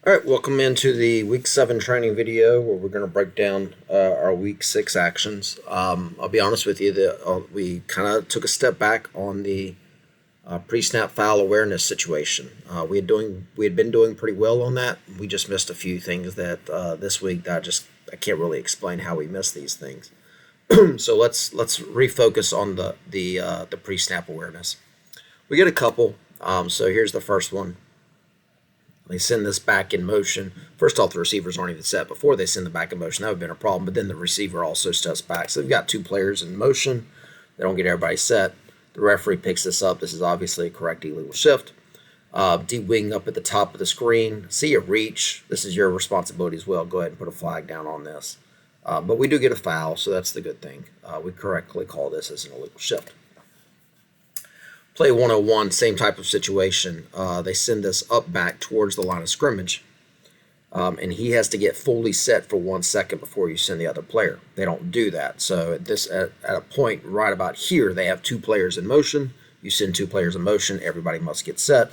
All right, welcome into the Week 7 training video where we're going to break down our Week 6 actions. I'll be honest with you, we kind of took a step back on the pre-snap foul awareness situation. We had been doing pretty well on that. We just missed a few things that this week that I can't really explain how we missed these things. So let's refocus on the pre-snap awareness. We get a couple. So here's the first one. They send this back in motion. First off, the receivers aren't even set before they send the back in motion. That would have been a problem, but then the receiver also steps back. So they've got two players in motion. They don't get everybody set. The referee picks this up. This is obviously a correct illegal shift. Deep wing up at the top of the screen. See a reach. This is your responsibility as well. Go ahead and put a flag down on this. But we do get a foul, so that's the good thing. We correctly call this as an illegal shift. Play 101, same type of situation. They send this up back towards the line of scrimmage, and he has to get fully set for 1 second before you send the other player. They don't do that. So at a point right about here, they have two players in motion. You send two players in motion, everybody must get set.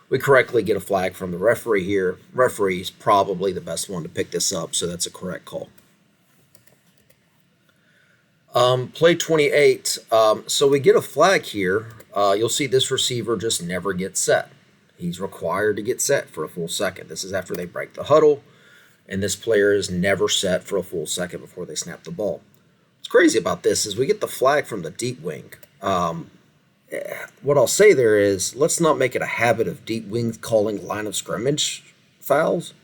We correctly get a flag from the referee here. Referee's probably the best one to pick this up, so that's a correct call. Play 28, so we get a flag here. You'll see this receiver just never gets set. He's required to get set for a full second. This is after they break the huddle, and this player is never set for a full second before they snap the ball. What's crazy about this is we get the flag from the deep wing. What I'll say there is, let's not make it a habit of deep wings calling line of scrimmage fouls.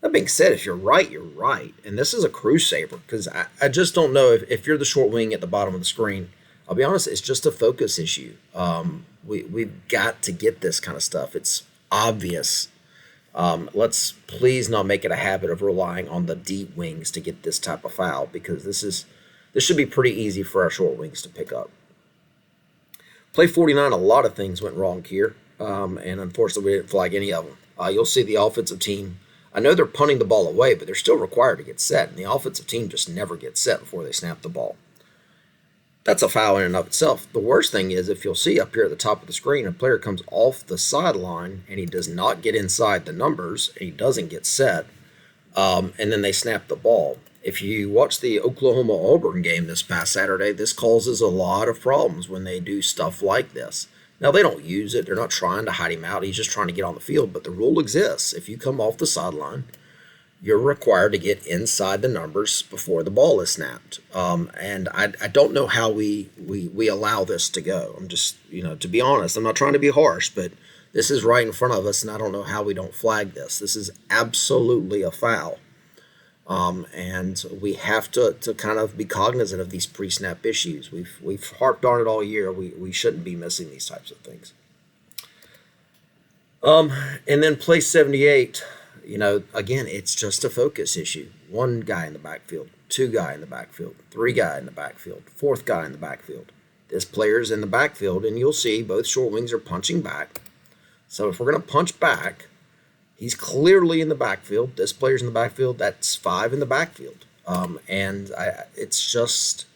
That being said, if you're right, you're right. And this is a crusader because I just don't know if you're the short wing at the bottom of the screen. I'll be honest, it's just a focus issue. We've got to get this kind of stuff. It's obvious. Let's please not make it a habit of relying on the deep wings to get this type of foul because this should be pretty easy for our short wings to pick up. Play 49, a lot of things went wrong here, and unfortunately we didn't flag any of them. You'll see the offensive team. I know they're punting the ball away, but they're still required to get set, and the offensive team just never gets set before they snap the ball. That's a foul in and of itself. The worst thing is, if you'll see up here at the top of the screen, a player comes off the sideline, and he does not get inside the numbers, and he doesn't get set, and then they snap the ball. If you watch the Oklahoma-Auburn game this past Saturday, this causes a lot of problems when they do stuff like this. Now, they don't use it. They're not trying to hide him out. He's just trying to get on the field. But the rule exists. If you come off the sideline, you're required to get inside the numbers before the ball is snapped. And I don't know how we allow this to go. I'm just, to be honest, I'm not trying to be harsh, but this is right in front of us, and I don't know how we don't flag this. This is absolutely a foul. And we have to kind of be cognizant of these pre-snap issues. We've harped on it all year. We shouldn't be missing these types of things. And then play 78, again, it's just a focus issue. One guy in the backfield, two guy in the backfield, three guy in the backfield, fourth guy in the backfield. This player's in the backfield, and you'll see both short wings are punching back. So if we're going to punch back, he's clearly in the backfield. This player's in the backfield. That's five in the backfield. It's just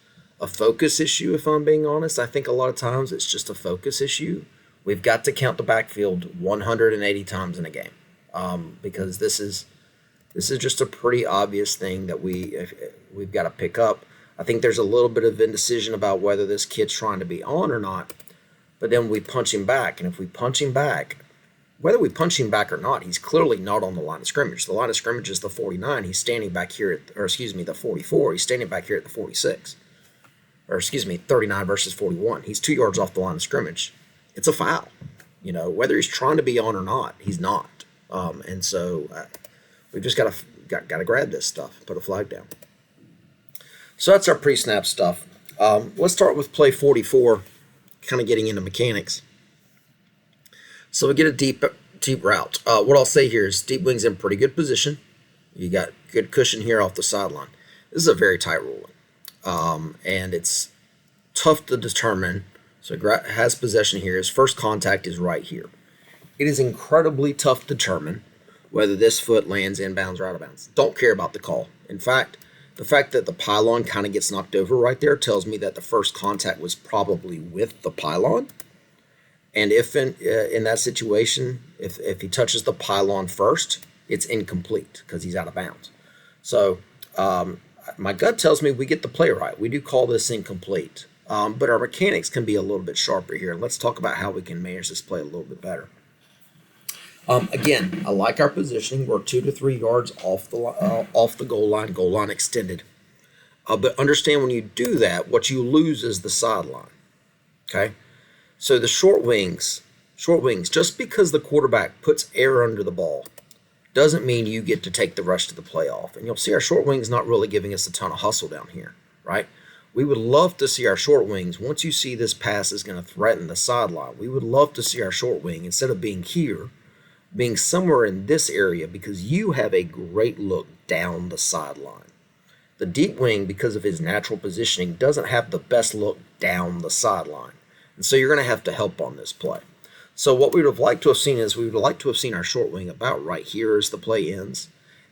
a focus issue, if I'm being honest. I think a lot of times it's just a focus issue. We've got to count the backfield 180 times in a game because this is just a pretty obvious thing that we've got to pick up. I think there's a little bit of indecision about whether this kid's trying to be on or not, but then we punch him back. And if we punch him back, whether we punch him back or not, he's clearly not on the line of scrimmage. The line of scrimmage is the 49. He's standing back here the 44. He's standing back here at the 46. 39 versus 41. He's 2 yards off the line of scrimmage. It's a foul. Whether he's trying to be on or not, he's not. And so we've just got to grab this stuff, put a flag down. So that's our pre-snap stuff. Let's start with play 44, kind of getting into mechanics. So we get a deep route. What I'll say here is deep wing's in pretty good position. You got good cushion here off the sideline. This is a very tight ruling, and it's tough to determine. So has possession here. His first contact is right here. It is incredibly tough to determine whether this foot lands inbounds or out of bounds. Don't care about the call. In fact, the fact that the pylon kind of gets knocked over right there tells me that the first contact was probably with the pylon. And if in that situation, if he touches the pylon first, it's incomplete because he's out of bounds. So my gut tells me we get the play right. We do call this incomplete. But our mechanics can be a little bit sharper here. Let's talk about how we can manage this play a little bit better. Again, I like our positioning. We're 2 to 3 yards off the goal line extended. But understand when you do that, what you lose is the sideline. Okay? So the short wings, just because the quarterback puts air under the ball, doesn't mean you get to take the rest of the play off. And you'll see our short wings not really giving us a ton of hustle down here, right? We would love to see our short wings, once you see this pass is going to threaten the sideline, we would love to see our short wing, instead of being here, being somewhere in this area, because you have a great look down the sideline. The deep wing, because of his natural positioning, doesn't have the best look down the sideline. And so you're going to have to help on this play. So what we would have liked to have seen is we would have liked to have seen our short wing about right here as the play ends.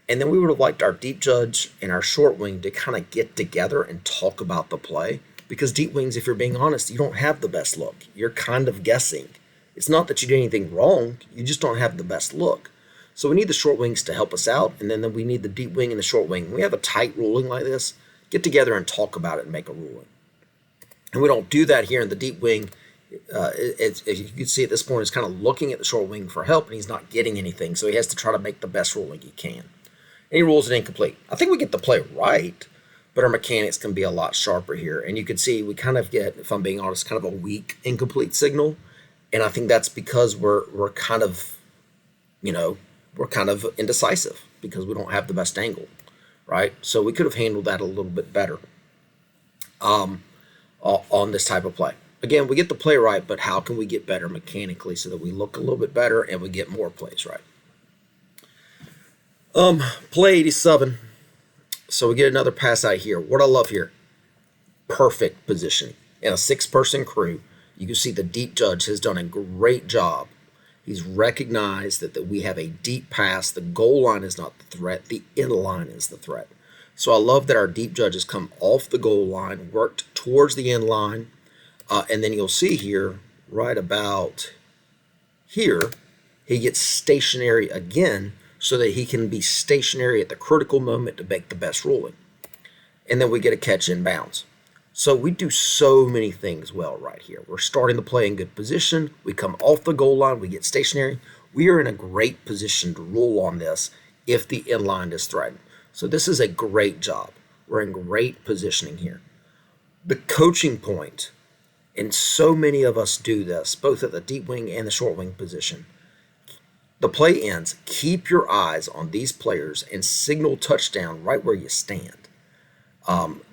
And then we would have liked our deep judge and our short wing to kind of get together and talk about the play. Because deep wings, if you're being honest, you don't have the best look. You're kind of guessing. It's not that you did anything wrong. You just don't have the best look. So we need the short wings to help us out. And then we need the deep wing and the short wing. When we have a tight ruling like this, get together and talk about it and make a ruling. And we don't do that here in the deep wing. As you can see at this point, he's kind of looking at the short wing for help, and he's not getting anything. So he has to try to make the best ruling he can. And he rules it incomplete. I think we get the play right, but our mechanics can be a lot sharper here. And you can see we kind of get, if I'm being honest, kind of a weak incomplete signal. And I think that's because we're kind of, we're kind of indecisive because we don't have the best angle, right? So we could have handled that a little bit better on this type of play. Again, we get the play right, but how can we get better mechanically so that we look a little bit better and we get more plays right? Play 87. So we get another pass out here. What I love here, perfect positioning. In a 6-person crew, you can see the deep judge has done a great job. He's recognized that we have a deep pass. The goal line is not the threat. The end line is the threat. So I love that our deep judge has come off the goal line, worked towards the end line, and then you'll see here, right about here, he gets stationary again so that he can be stationary at the critical moment to make the best ruling. And then we get a catch in bounds. So we do so many things well right here. We're starting the play in good position. We come off the goal line. We get stationary. We are in a great position to rule on this if the end line is threatened. So this is a great job. We're in great positioning here. The coaching point, and so many of us do this, both at the deep wing and the short wing position. The play ends. Keep your eyes on these players and signal touchdown right where you stand.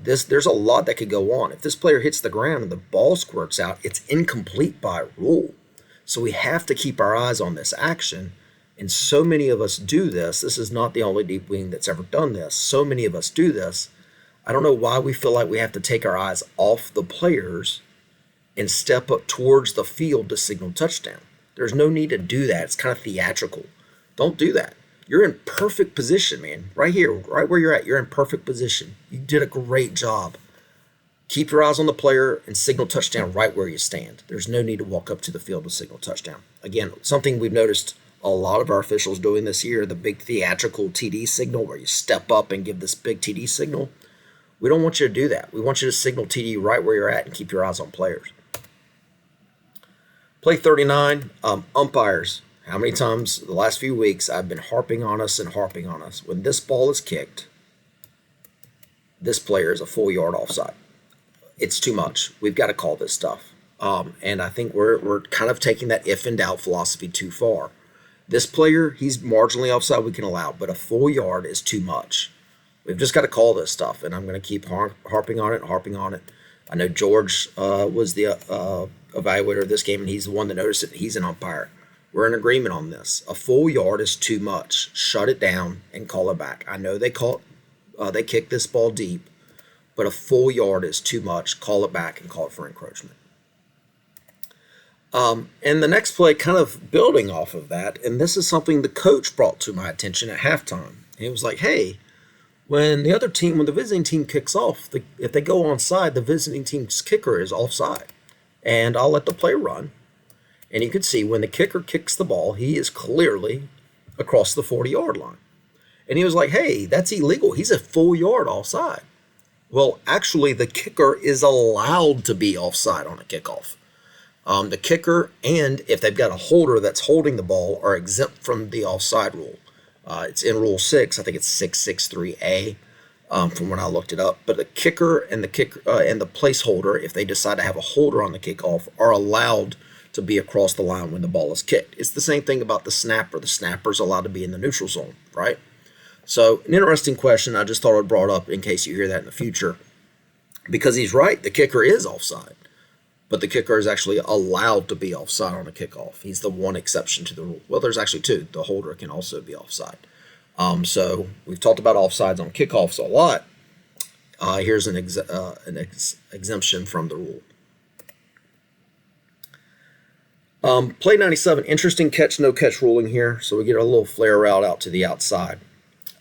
There's a lot that could go on. If this player hits the ground and the ball squirts out, it's incomplete by rule. So we have to keep our eyes on this action. And so many of us do this. This is not the only deep wing that's ever done this. So many of us do this. I don't know why we feel like we have to take our eyes off the players and step up towards the field to signal touchdown. There's no need to do that. It's kind of theatrical. Don't do that. You're in perfect position, man. Right here, right where you're at, you're in perfect position. You did a great job. Keep your eyes on the player and signal touchdown right where you stand. There's no need to walk up to the field to signal touchdown. Again, something we've noticed a lot of our officials doing this year, the big theatrical TD signal where you step up and give this big TD signal. We don't want you to do that. We want you to signal TD right where you're at and keep your eyes on players. Play 39, umpires. How many times the last few weeks I've been harping on us. When this ball is kicked, this player is a full yard offside. It's too much. We've got to call this stuff. And I think we're kind of taking that if in doubt philosophy too far. This player, he's marginally offside, we can allow, but a full yard is too much. We've just got to call this stuff, and I'm going to keep harping on it. I know George was the evaluator of this game, and he's the one that noticed it. He's an umpire. We're in agreement on this. A full yard is too much. Shut it down and call it back. I know they kicked this ball deep, but a full yard is too much. Call it back and call it for encroachment. And the next play, kind of building off of that, and this is something the coach brought to my attention at halftime. And he was like, hey, when the visiting team kicks off, if they go onside, the visiting team's kicker is offside. And I'll let the play run. And you can see when the kicker kicks the ball, he is clearly across the 40-yard line. And he was like, hey, that's illegal. He's a full yard offside. Well, actually, the kicker is allowed to be offside on a kickoff. The kicker, and if they've got a holder that's holding the ball, are exempt from the offside rule. It's in Rule 6. I think it's 663A from when I looked it up. But the kicker and the placeholder, if they decide to have a holder on the kickoff, are allowed to be across the line when the ball is kicked. It's the same thing about the snapper. The snapper is allowed to be in the neutral zone, right? So an interesting question. I just thought I'd brought up in case you hear that in the future, because he's right. The kicker is offside, but the kicker is actually allowed to be offside on a kickoff. He's the one exception to the rule. Well, there's actually two. The holder can also be offside. So we've talked about offsides on kickoffs a lot. Here's an exemption from the rule. Play 97, interesting catch, no catch ruling here. So we get a little flare route out to the outside.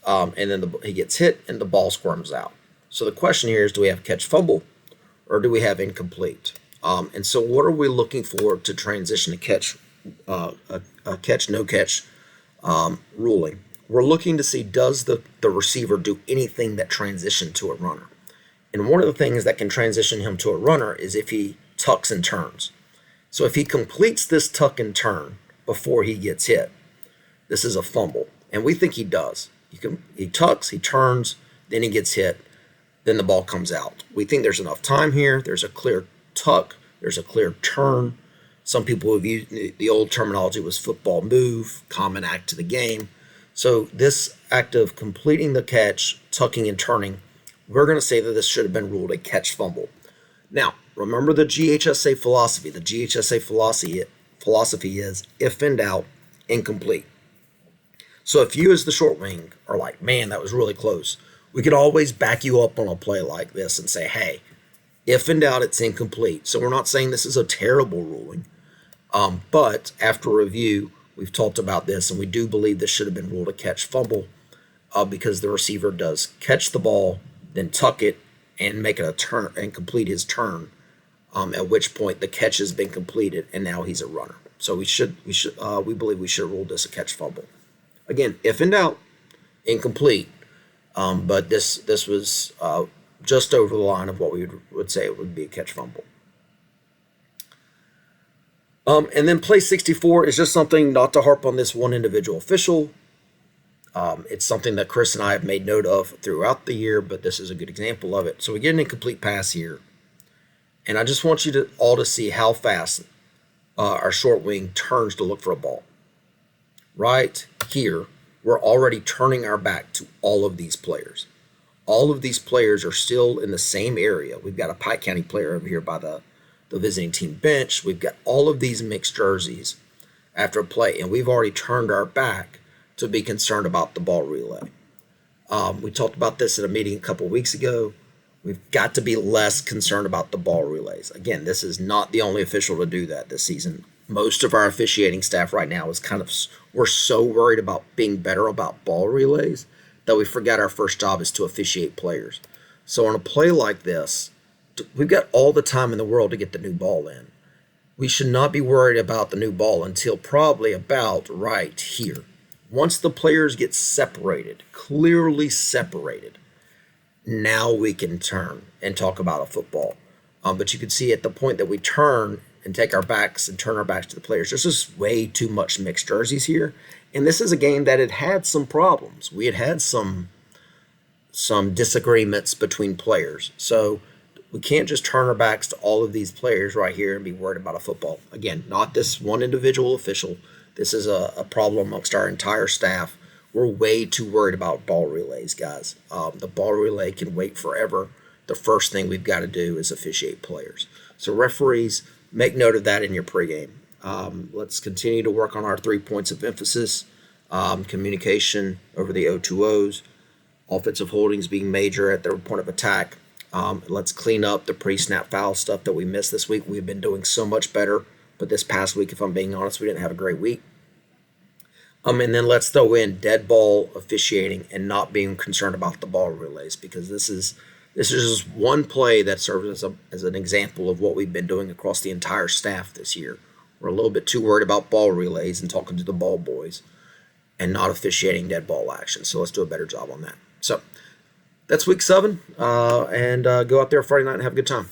And then he gets hit and the ball squirms out. So the question here is, do we have catch fumble or do we have incomplete? And so what are we looking for to transition a catch, catch, no catch ruling? We're looking to see, does the receiver do anything that transition to a runner? And one of the things that can transition him to a runner is if he tucks and turns. So if he completes this tuck and turn before he gets hit, this is a fumble. And we think he does. He tucks, he turns, then he gets hit, then the ball comes out. We think there's enough time here. There's a clear tuck. There's a clear turn. Some people have used the old terminology was football move, common act to the game. So this act of completing the catch, tucking and turning, we're going to say that this should have been ruled a catch fumble. Now, remember the GHSA philosophy. The GHSA philosophy is, if in doubt, incomplete. So if you as the short wing are like, man, that was really close, we could always back you up on a play like this and say, hey, if in doubt, it's incomplete. So we're not saying this is a terrible ruling, but after review, we've talked about this, and we do believe this should have been ruled a catch fumble because the receiver does catch the ball, then tuck it, and make it a turn and complete his turn, at which point the catch has been completed, and now he's a runner. So we believe we should have ruled this a catch fumble. Again, if in doubt, incomplete, but this was just over the line of what we would say it would be a catch fumble. And then play 64 is just something, not to harp on this one individual official. It's something that Chris and I have made note of throughout the year, but this is a good example of it. So we get an incomplete pass here, and I just want you to all to see how fast our short wing turns to look for a ball. Right here, we're already turning our back to all of these players. All of these players are still in the same area. We've got a Pike County player over here by the visiting team bench. We've got all of these mixed jerseys after a play, and we've already turned our back to be concerned about the ball relay. We talked about this at a meeting a couple weeks ago. We've got to be less concerned about the ball relays. Again, this is not the only official to do that this season. Most of our officiating staff right now is we're so worried about being better about ball relays that we forgot our first job is to officiate players. So on a play like this, we've got all the time in the world to get the new ball in. We should not be worried about the new ball until probably about right here. Once the players get separated, clearly separated, now we can turn and talk about a football. But you can see at the point that we turn and take our backs and turn our backs to the players, there's just way too much mixed jerseys here. And this is a game that had some problems. We had some disagreements between players. So we can't just turn our backs to all of these players right here and be worried about a football. Again, not this one individual official. This is a problem amongst our entire staff. We're way too worried about ball relays, guys. The ball relay can wait forever. The first thing we've got to do is officiate players. So referees, make note of that in your pregame. Let's continue to work on our 3 points of emphasis. Communication over the O2Os. Offensive holdings being major at their point of attack. Let's clean up the pre-snap foul stuff that we missed this week. We've been doing so much better. But this past week, if I'm being honest, we didn't have a great week. And then let's throw in dead ball officiating and not being concerned about the ball relays, because this is just one play that serves as an example of what we've been doing across the entire staff this year. We're a little bit too worried about ball relays and talking to the ball boys. and not officiating dead ball action. So let's do a better job on that. So that's week 7, and go out there Friday night and have a good time.